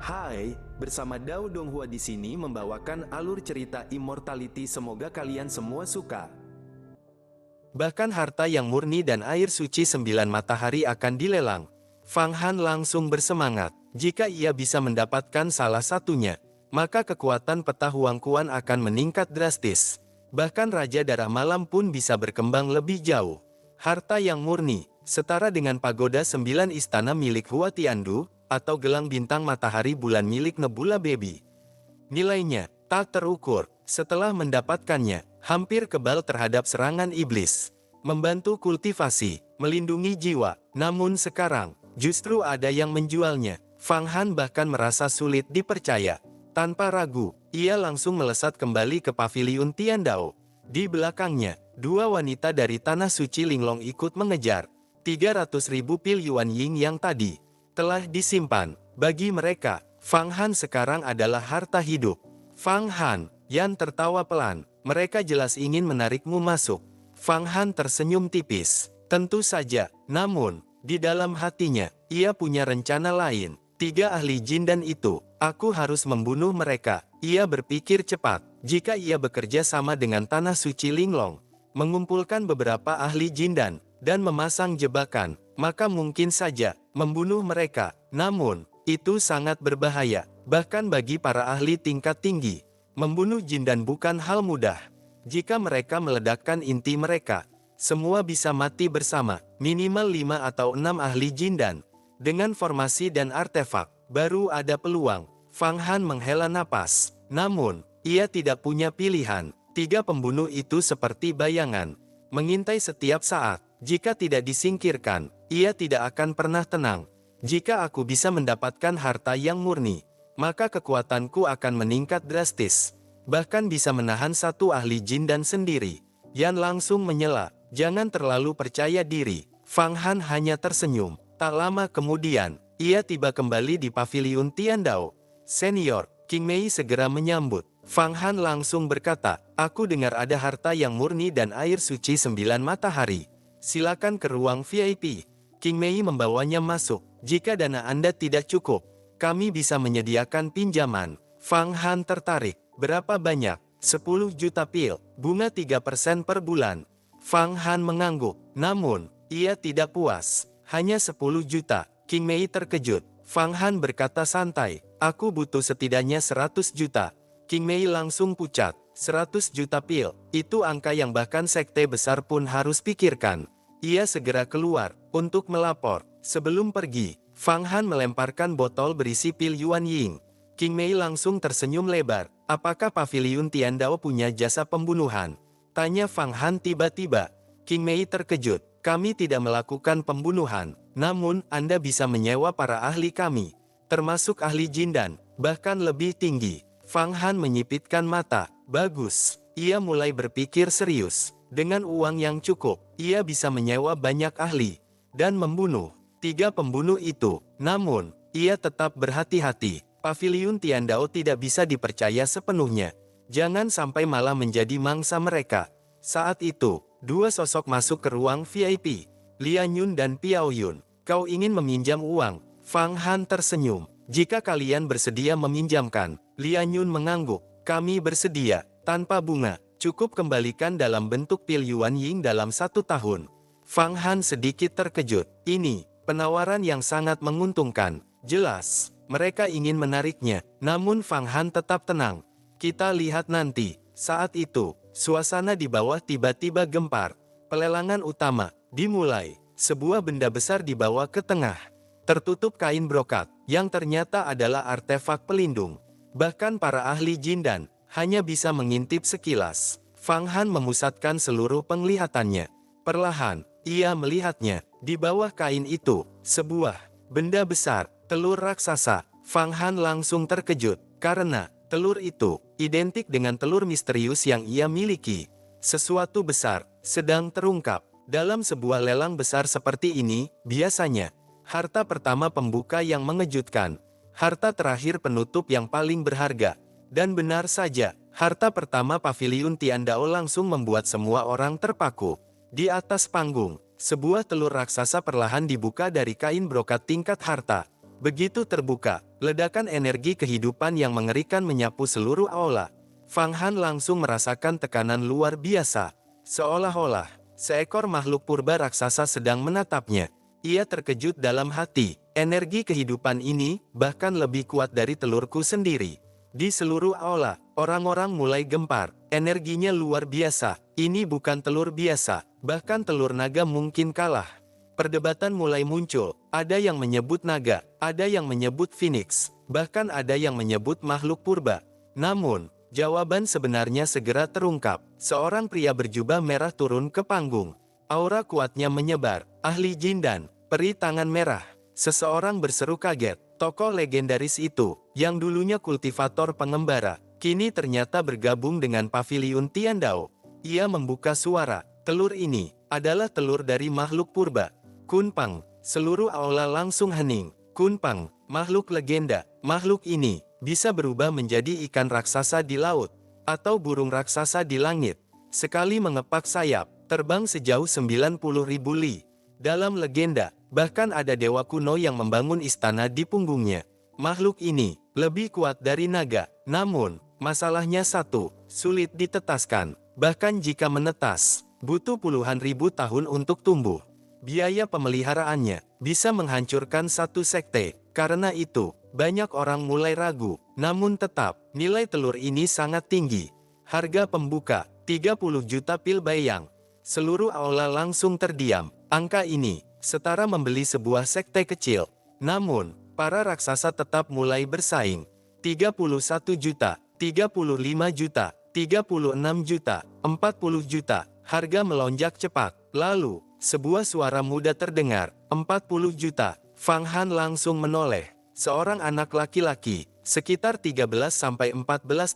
Hai, bersama Dao Donghua di sini membawakan alur cerita Immortality, semoga kalian semua suka. Bahkan harta yang murni dan air suci 9 matahari akan dilelang. Fang Han langsung bersemangat. Jika ia bisa mendapatkan salah satunya, maka kekuatan peta Huang Kuan akan meningkat drastis. Bahkan Raja Darah Malam pun bisa berkembang lebih jauh. Harta yang murni, setara dengan pagoda 9 istana milik Hua Tiandu, atau gelang bintang matahari bulan milik Nebula Baby. Nilainya tak terukur. Setelah mendapatkannya, hampir kebal terhadap serangan iblis. Membantu kultivasi, melindungi jiwa. Namun sekarang, justru ada yang menjualnya. Fang Han bahkan merasa sulit dipercaya. Tanpa ragu, ia langsung melesat kembali ke paviliun Tiandao. Di belakangnya, dua wanita dari Tanah Suci Linglong ikut mengejar. 300.000 pil Yuan Ying yang tadi telah disimpan. Bagi mereka, Fang Han sekarang adalah harta hidup. Fang Han, Yan tertawa pelan. Mereka jelas ingin menarikmu masuk. Fang Han tersenyum tipis. Tentu saja, namun, di dalam hatinya, ia punya rencana lain. 3 ahli jin dan itu, aku harus membunuh mereka. Ia berpikir cepat. Jika ia bekerja sama dengan Tanah Suci Linglong, mengumpulkan beberapa ahli jin dan memasang jebakan, maka mungkin saja membunuh mereka. Namun, itu sangat berbahaya, bahkan bagi para ahli tingkat tinggi. Membunuh jin dan bukan hal mudah. Jika mereka meledakkan inti mereka, semua bisa mati bersama. Minimal 5 atau 6 ahli jin dan dengan formasi dan artefak, baru ada peluang. Fang Han menghela napas. Namun, ia tidak punya pilihan. 3 pembunuh itu seperti bayangan, mengintai setiap saat. Jika tidak disingkirkan, ia tidak akan pernah tenang. Jika aku bisa mendapatkan harta yang murni, maka kekuatanku akan meningkat drastis. Bahkan bisa menahan 1 ahli jin dan sendiri. Yan langsung menyela. Jangan terlalu percaya diri. Fang Han hanya tersenyum. Tak lama kemudian, ia tiba kembali di paviliun Tiandao. Senior, King Mei segera menyambut. Fang Han langsung berkata, aku dengar ada harta yang murni dan air suci 9 matahari. Silakan ke ruang VIP. King Mei membawanya masuk. Jika dana Anda tidak cukup, kami bisa menyediakan pinjaman. Fang Han tertarik. Berapa banyak? 10 juta pil, bunga 3% per bulan. Fang Han mengangguk. Namun, ia tidak puas. Hanya 10 juta. King Mei terkejut. Fang Han berkata santai, aku butuh setidaknya 100 juta. King Mei langsung pucat. 100 juta pil, itu angka yang bahkan sekte besar pun harus pikirkan. Ia segera keluar untuk melapor. Sebelum pergi, Fang Han melemparkan botol berisi pil Yuan Ying. King Mei langsung tersenyum lebar. Apakah paviliun Tiandao punya jasa pembunuhan? Tanya Fang Han tiba-tiba. King Mei terkejut. Kami tidak melakukan pembunuhan. Namun, Anda bisa menyewa para ahli kami, termasuk ahli jin dan bahkan lebih tinggi. Fang Han menyipitkan mata. Bagus. Ia mulai berpikir serius. Dengan uang yang cukup, ia bisa menyewa banyak ahli dan membunuh 3 pembunuh itu. Namun, ia tetap berhati-hati. Paviliun Tiandao tidak bisa dipercaya sepenuhnya. Jangan sampai malah menjadi mangsa mereka. Saat itu, 2 sosok masuk ke ruang VIP. Lian Yun dan Piao Yun. Kau ingin meminjam uang? Fang Han tersenyum. Jika kalian bersedia meminjamkan. Lian Yun mengangguk. Kami bersedia, tanpa bunga. Cukup kembalikan dalam bentuk pil Yuan Ying dalam 1 tahun. Fang Han sedikit terkejut. Ini penawaran yang sangat menguntungkan. Jelas, mereka ingin menariknya. Namun Fang Han tetap tenang. Kita lihat nanti. Saat itu, suasana di bawah tiba-tiba gempar. Pelelangan utama dimulai. Sebuah benda besar dibawa ke tengah. Tertutup kain brokat, yang ternyata adalah artefak pelindung. Bahkan para ahli jin dan hanya bisa mengintip sekilas. Fang Han memusatkan seluruh penglihatannya. Perlahan, ia melihatnya. Di bawah kain itu, sebuah benda besar, telur raksasa. Fang Han langsung terkejut, karena telur itu identik dengan telur misterius yang ia miliki. Sesuatu besar sedang terungkap. Dalam sebuah lelang besar seperti ini, biasanya harta pertama pembuka yang mengejutkan, harta terakhir penutup yang paling berharga. Dan benar saja, harta pertama paviliun Tiandao langsung membuat semua orang terpaku. Di atas panggung, sebuah telur raksasa perlahan dibuka dari kain brokat tingkat harta. Begitu terbuka, ledakan energi kehidupan yang mengerikan menyapu seluruh aula. Fang Han langsung merasakan tekanan luar biasa. Seolah-olah, seekor makhluk purba raksasa sedang menatapnya. Ia terkejut dalam hati, energi kehidupan ini bahkan lebih kuat dari telurku sendiri. Di seluruh aula, orang-orang mulai gempar, energinya luar biasa, ini bukan telur biasa, bahkan telur naga mungkin kalah. Perdebatan mulai muncul, ada yang menyebut naga, ada yang menyebut phoenix, bahkan ada yang menyebut makhluk purba. Namun, jawaban sebenarnya segera terungkap. Seorang pria berjubah merah turun ke panggung. Aura kuatnya menyebar, ahli jin dan peri tangan merah. Seseorang berseru kaget, tokoh legendaris itu, yang dulunya kultivator pengembara, kini ternyata bergabung dengan paviliun Tiandao. Ia membuka suara, telur ini adalah telur dari makhluk purba. Kunpang, seluruh aula langsung hening. Kunpang, makhluk legenda, makhluk ini bisa berubah menjadi ikan raksasa di laut, atau burung raksasa di langit. Sekali mengepak sayap, terbang sejauh 90.000 li. Dalam legenda, bahkan ada dewa kuno yang membangun istana di punggungnya. Makhluk ini lebih kuat dari naga, namun masalahnya satu, sulit ditetaskan. Bahkan jika menetas, butuh puluhan ribu tahun untuk tumbuh. Biaya pemeliharaannya bisa menghancurkan satu sekte. Karena itu, banyak orang mulai ragu. Namun tetap, nilai telur ini sangat tinggi. Harga pembuka, 30 juta pil bayang. Seluruh aula langsung terdiam. Angka ini setara membeli sebuah sekte kecil. Namun, para raksasa tetap mulai bersaing. 31 juta, 35 juta, 36 juta, 40 juta. Harga melonjak cepat. Lalu, sebuah suara muda terdengar, 40 juta. Fang Han langsung menoleh. Seorang anak laki-laki, sekitar 13-14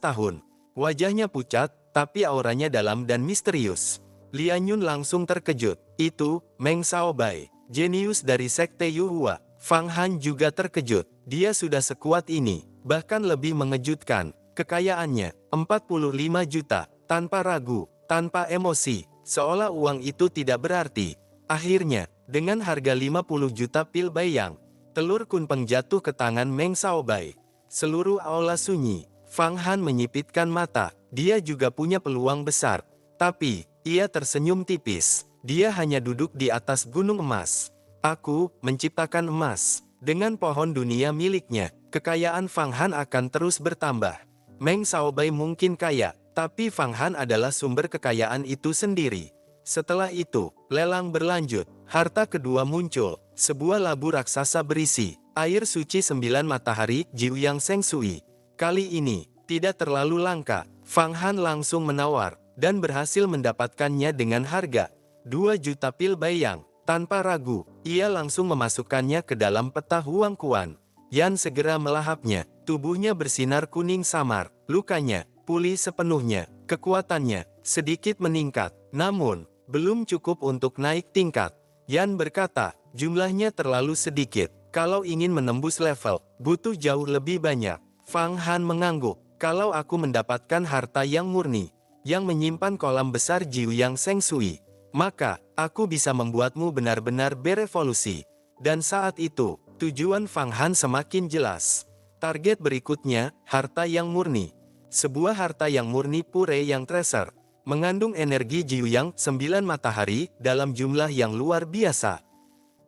tahun. Wajahnya pucat, tapi auranya dalam dan misterius. Lian Yun langsung terkejut. Itu, Meng Shaobai, jenius dari sekte Yuhua. Fang Han juga terkejut. Dia sudah sekuat ini, bahkan lebih mengejutkan. Kekayaannya, 45 juta, tanpa ragu, tanpa emosi. Seolah uang itu tidak berarti. Akhirnya, dengan harga 50 juta pil bayang, telur Kunpeng jatuh ke tangan Meng Shaobai. Seluruh aula sunyi. Fang Han menyipitkan mata. Dia juga punya peluang besar. Tapi, ia tersenyum tipis. Dia hanya duduk di atas gunung emas. Aku menciptakan emas. Dengan pohon dunia miliknya, kekayaan Fang Han akan terus bertambah. Meng Shaobai mungkin kaya, tapi Fang Han adalah sumber kekayaan itu sendiri. Setelah itu, lelang berlanjut. Harta kedua muncul. Sebuah labu raksasa berisi air suci 9 matahari Jiuyang Seng Sui. Kali ini, tidak terlalu langka. Fang Han langsung menawar, dan berhasil mendapatkannya dengan harga 2 juta pil bayang. Tanpa ragu, ia langsung memasukkannya ke dalam peta Huang Kuan. Yan segera melahapnya. Tubuhnya bersinar kuning samar. Lukanya pulih sepenuhnya. Kekuatannya sedikit meningkat. Namun, belum cukup untuk naik tingkat. Yan berkata, jumlahnya terlalu sedikit. Kalau ingin menembus level, butuh jauh lebih banyak. Fang Han mengangguk. Kalau aku mendapatkan harta yang murni, yang menyimpan kolam besar Jiuyang Seng Sui, maka, aku bisa membuatmu benar-benar berevolusi. Dan saat itu, tujuan Fang Han semakin jelas. Target berikutnya, harta yang murni. Sebuah harta yang murni pure yang treasure, mengandung energi Jiuyang 9 matahari dalam jumlah yang luar biasa.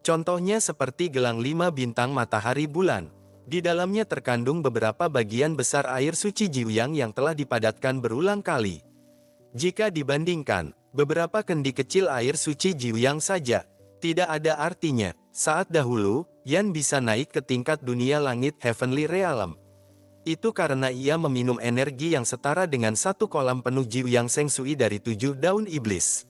Contohnya seperti gelang 5 bintang matahari bulan. Di dalamnya terkandung beberapa bagian besar air suci Jiuyang yang telah dipadatkan berulang kali. Jika dibandingkan, beberapa kendi kecil air suci Jiuyang saja tidak ada artinya. Saat dahulu, Yan bisa naik ke tingkat dunia langit Heavenly Realm. Itu karena ia meminum energi yang setara dengan satu kolam penuh Jiuyang Seng Sui dari 7 daun iblis.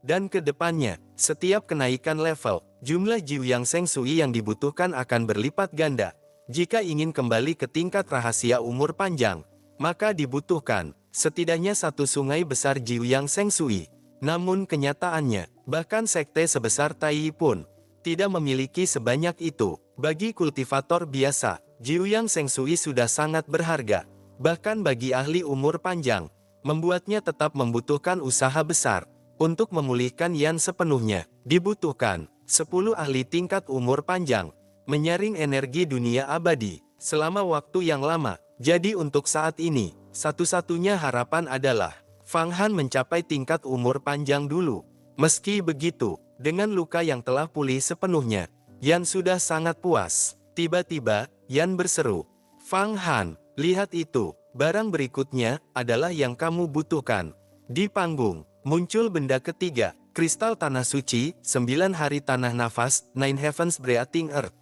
Dan ke depannya, setiap kenaikan level, jumlah Jiuyang Seng Sui yang dibutuhkan akan berlipat ganda. Jika ingin kembali ke tingkat rahasia umur panjang, maka dibutuhkan setidaknya satu sungai besar Jiuyang Seng Sui. Namun kenyataannya, bahkan sekte sebesar Tai pun tidak memiliki sebanyak itu. Bagi kultivator biasa, Jiuyang Seng Sui sudah sangat berharga. Bahkan bagi ahli umur panjang, membuatnya tetap membutuhkan usaha besar. Untuk memulihkan Yan sepenuhnya, dibutuhkan 10 ahli tingkat umur panjang. menyaring energi dunia abadi selama waktu yang lama. Jadi untuk saat ini, satu-satunya harapan adalah Fang Han mencapai tingkat umur panjang dulu. Meski begitu, dengan luka yang telah pulih sepenuhnya, Yan sudah sangat puas. Tiba-tiba, Yan berseru, "Fang Han, lihat itu, barang berikutnya adalah yang kamu butuhkan." Di panggung, muncul benda ketiga, kristal tanah suci, 9 hari tanah nafas, Nine Heavens Breathing Earth.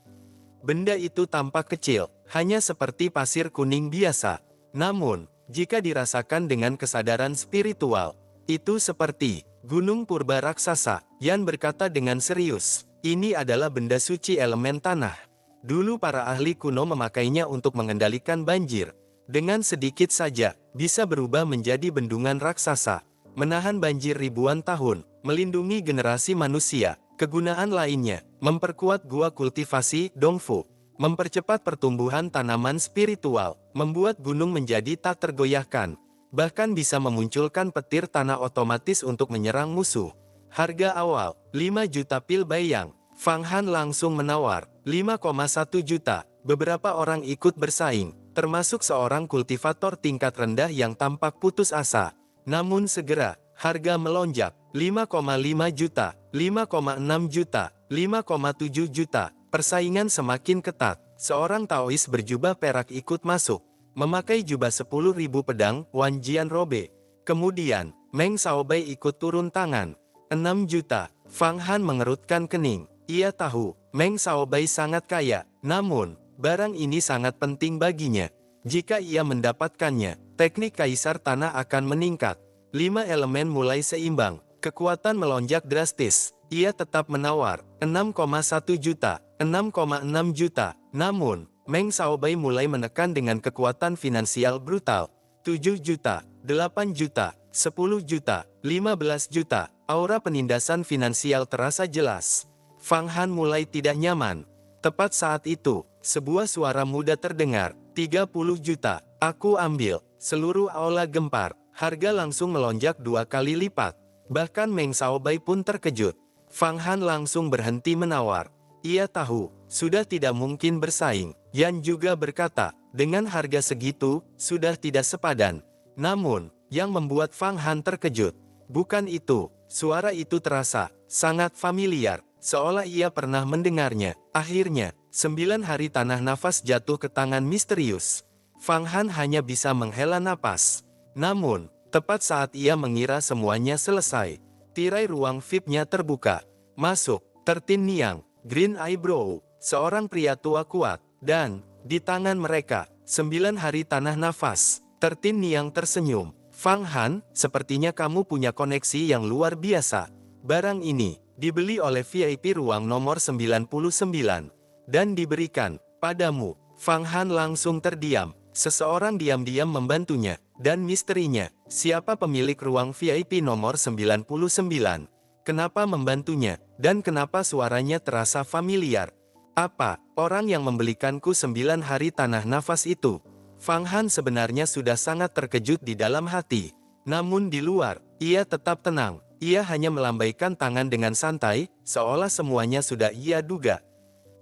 Benda itu tampak kecil, hanya seperti pasir kuning biasa. Namun, jika dirasakan dengan kesadaran spiritual, itu seperti gunung purba raksasa. Yan berkata dengan serius, "Ini adalah benda suci elemen tanah. Dulu para ahli kuno memakainya untuk mengendalikan banjir. Dengan sedikit saja, bisa berubah menjadi bendungan raksasa, menahan banjir ribuan tahun, melindungi generasi manusia." Kegunaan lainnya, memperkuat gua kultivasi Dongfu, mempercepat pertumbuhan tanaman spiritual, membuat gunung menjadi tak tergoyahkan, bahkan bisa memunculkan petir tanah otomatis untuk menyerang musuh. Harga awal, 5 juta pil bayang. Fang Han langsung menawar, 5,1 juta. Beberapa orang ikut bersaing, termasuk seorang kultivator tingkat rendah yang tampak putus asa. Namun segera, harga melonjak, 5,5 juta, 5,6 juta, 5,7 juta. Persaingan semakin ketat. Seorang Taois berjubah perak ikut masuk, memakai jubah 10.000 pedang, Wan Jian Robe. Kemudian, Meng Xiaobai ikut turun tangan, 6 juta. Fang Han mengerutkan kening. Ia tahu, Meng Xiaobai sangat kaya, namun, barang ini sangat penting baginya. Jika ia mendapatkannya, teknik kaisar tanah akan meningkat. 5 elemen mulai seimbang, kekuatan melonjak drastis. Ia tetap menawar, 6,1 juta, 6,6 juta. Namun, Meng Xiaobai mulai menekan dengan kekuatan finansial brutal. 7 juta, 8 juta, 10 juta, 15 juta. Aura penindasan finansial terasa jelas. Fang Han mulai tidak nyaman. Tepat saat itu, sebuah suara muda terdengar, 30 juta, aku ambil. Seluruh aula gempar, harga langsung melonjak 2 kali lipat. Bahkan Meng Xiaobai pun terkejut. Fang Han langsung berhenti menawar. Ia tahu, sudah tidak mungkin bersaing. Yan juga berkata, dengan harga segitu, sudah tidak sepadan. Namun, yang membuat Fang Han terkejut, bukan itu. Suara itu terasa sangat familiar, seolah ia pernah mendengarnya. Akhirnya, 9 hari tanah nafas jatuh ke tangan misterius. Fang Han hanya bisa menghela napas. Namun, tepat saat ia mengira semuanya selesai, tirai ruang VIP-nya terbuka. Masuk, Tertin Niang, Green Eyebrow, seorang pria tua kuat, dan, di tangan mereka, 9 hari tanah nafas. Tertin Niang tersenyum. Fang Han, sepertinya kamu punya koneksi yang luar biasa. Barang ini, dibeli oleh VIP ruang nomor 99, dan diberikan padamu. Fang Han langsung terdiam. Seseorang diam-diam membantunya, dan misterinya, siapa pemilik ruang VIP nomor 99? Kenapa membantunya, dan kenapa suaranya terasa familiar? Apa, orang yang membelikanku 9 hari tanah nafas itu? Fang Han sebenarnya sudah sangat terkejut di dalam hati. Namun di luar, ia tetap tenang. Ia hanya melambaikan tangan dengan santai, seolah semuanya sudah ia duga.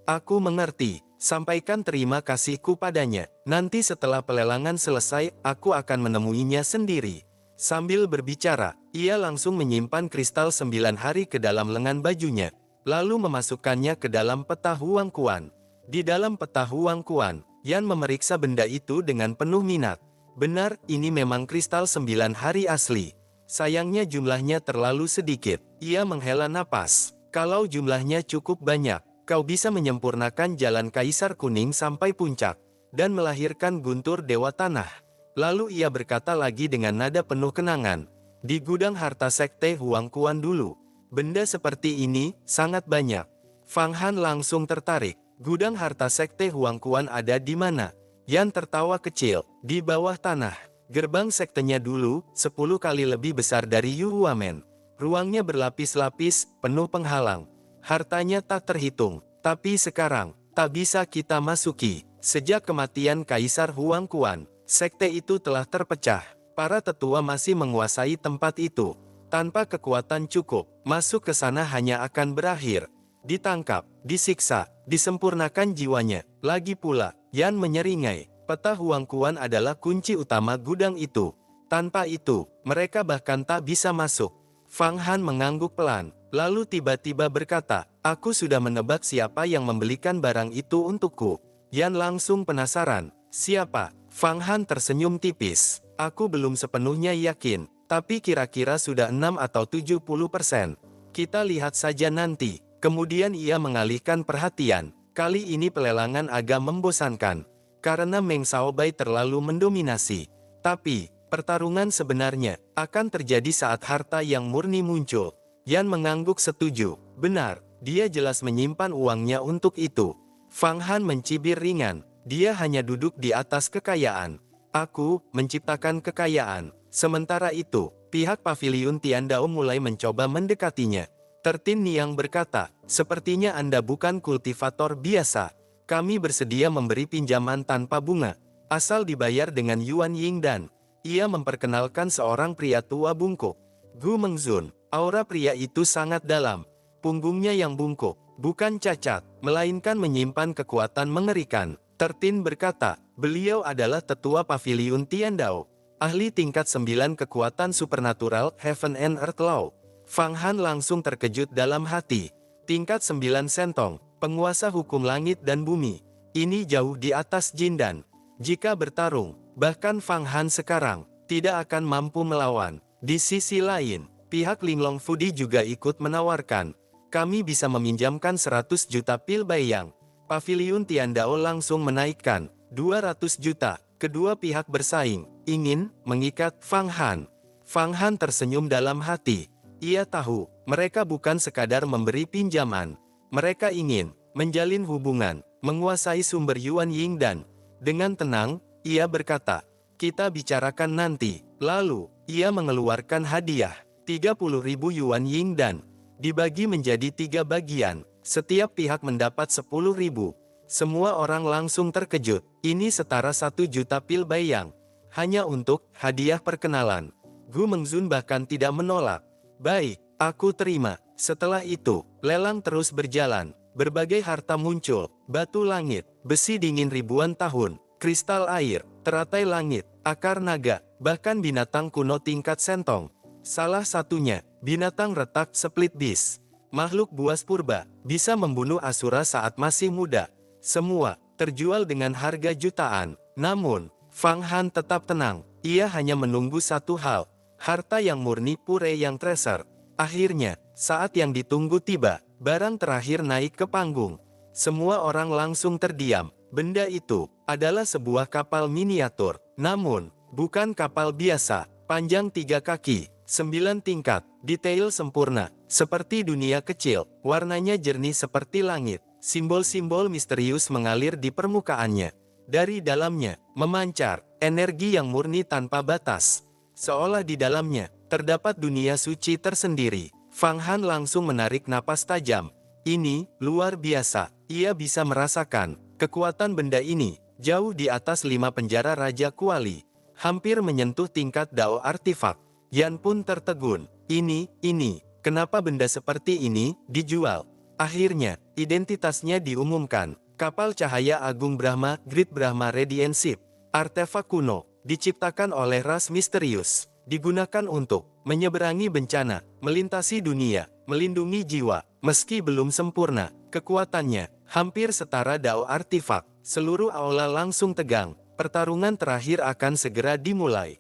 Aku mengerti. Sampaikan terima kasihku padanya. Nanti setelah pelelangan selesai, aku akan menemuinya sendiri. Sambil berbicara, ia langsung menyimpan kristal 9 hari ke dalam lengan bajunya, lalu memasukkannya ke dalam peta Huang Kuan. Di dalam peta Huang Kuan, Yan memeriksa benda itu dengan penuh minat. Benar, ini memang kristal 9 hari asli. Sayangnya jumlahnya terlalu sedikit. Ia menghela napas. Kalau jumlahnya cukup banyak, kau bisa menyempurnakan jalan Kaisar Kuning sampai puncak, dan melahirkan guntur Dewa Tanah. Lalu ia berkata lagi dengan nada penuh kenangan, di gudang harta sekte Huang Kuan dulu, benda seperti ini sangat banyak. Fang Han langsung tertarik. Gudang harta sekte Huang Kuan ada di mana? Yan tertawa kecil, di bawah tanah. Gerbang sektenya dulu, 10 kali lebih besar dari Yuhuamen. Ruangnya berlapis-lapis, penuh penghalang. Hartanya tak terhitung, tapi sekarang, tak bisa kita masuki. Sejak kematian Kaisar Huang Kuan, sekte itu telah terpecah. Para tetua masih menguasai tempat itu. Tanpa kekuatan cukup, masuk ke sana hanya akan berakhir. Ditangkap, disiksa, disempurnakan jiwanya. Lagi pula, Yan menyeringai, peta Huang Quan adalah kunci utama gudang itu. Tanpa itu, mereka bahkan tak bisa masuk. Fang Han mengangguk pelan, lalu tiba-tiba berkata, aku sudah menebak siapa yang membelikan barang itu untukku. Yan langsung penasaran, siapa? Fang Han tersenyum tipis, aku belum sepenuhnya yakin, tapi kira-kira sudah 6 atau 70%. Kita lihat saja nanti. Kemudian ia mengalihkan perhatian. Kali ini pelelangan agak membosankan, karena Meng Xiaobai terlalu mendominasi. Tapi, pertarungan sebenarnya akan terjadi saat harta yang murni muncul. Yan mengangguk setuju. Benar, dia jelas menyimpan uangnya untuk itu. Fang Han mencibir ringan. Dia hanya duduk di atas kekayaan. Aku menciptakan kekayaan. Sementara itu, pihak paviliun Tiandao mulai mencoba mendekatinya. Tertin Niang berkata, sepertinya Anda bukan kultivator biasa. Kami bersedia memberi pinjaman tanpa bunga, asal dibayar dengan Yuan Ying dan ia memperkenalkan seorang pria tua bungkuk. Gu Mengzun, aura pria itu sangat dalam. Punggungnya yang bungkuk, bukan cacat, melainkan menyimpan kekuatan mengerikan. Tertin berkata, beliau adalah tetua paviliun Tiandao, ahli tingkat 9 kekuatan supernatural Heaven and Earth Law. Fang Han langsung terkejut dalam hati. Tingkat 9 sentong, penguasa hukum langit dan bumi. Ini jauh di atas Jin dan jika bertarung, bahkan Fang Han sekarang tidak akan mampu melawan. Di sisi lain, pihak Linglong Fudi juga ikut menawarkan, kami bisa meminjamkan 100 juta pil bayang. Paviliun Tiandao langsung menaikkan 200 juta. Kedua pihak bersaing, ingin mengikat Fang Han. Fang Han tersenyum dalam hati. Ia tahu, mereka bukan sekadar memberi pinjaman. Mereka ingin menjalin hubungan, menguasai sumber Yuan Ying dan dengan tenang, ia berkata, kita bicarakan nanti. Lalu, ia mengeluarkan hadiah, 30.000 Yuan Ying dan dibagi menjadi 3 bagian. Setiap pihak mendapat 10.000. Semua orang langsung terkejut. Ini setara 1 juta pil bayang. Hanya untuk hadiah perkenalan. Gu Mengzun bahkan tidak menolak. Baik, aku terima. Setelah itu, lelang terus berjalan. Berbagai harta muncul, batu langit, besi dingin ribuan tahun, kristal air, teratai langit, akar naga, bahkan binatang kuno tingkat sentong. Salah satunya, binatang retak split beast. Makhluk buas purba, bisa membunuh Asura saat masih muda. Semua, terjual dengan harga jutaan. Namun, Fang Han tetap tenang. Ia hanya menunggu satu hal. Harta yang murni pure yang treasure. Akhirnya, saat yang ditunggu tiba, barang terakhir naik ke panggung. Semua orang langsung terdiam. Benda itu adalah sebuah kapal miniatur. Namun, bukan kapal biasa. Panjang 3 kaki, 9 tingkat, detail sempurna. Seperti dunia kecil, warnanya jernih seperti langit. Simbol-simbol misterius mengalir di permukaannya. Dari dalamnya, memancar energi yang murni tanpa batas. Seolah di dalamnya, terdapat dunia suci tersendiri. Fang Han langsung menarik napas tajam. Ini, luar biasa. Ia bisa merasakan, kekuatan benda ini, jauh di atas 5 penjara Raja Kuali. Hampir menyentuh tingkat Dao artifak. Yan pun tertegun. Ini, kenapa benda seperti ini, dijual? Akhirnya, identitasnya diumumkan. Kapal cahaya Agung Brahma, Great Brahma Radiant Ship. Artefak kuno, diciptakan oleh ras misterius, digunakan untuk menyeberangi bencana, melintasi dunia, melindungi jiwa. Meski belum sempurna, kekuatannya hampir setara Dao artifak. Seluruh aula langsung tegang. Pertarungan terakhir akan segera dimulai.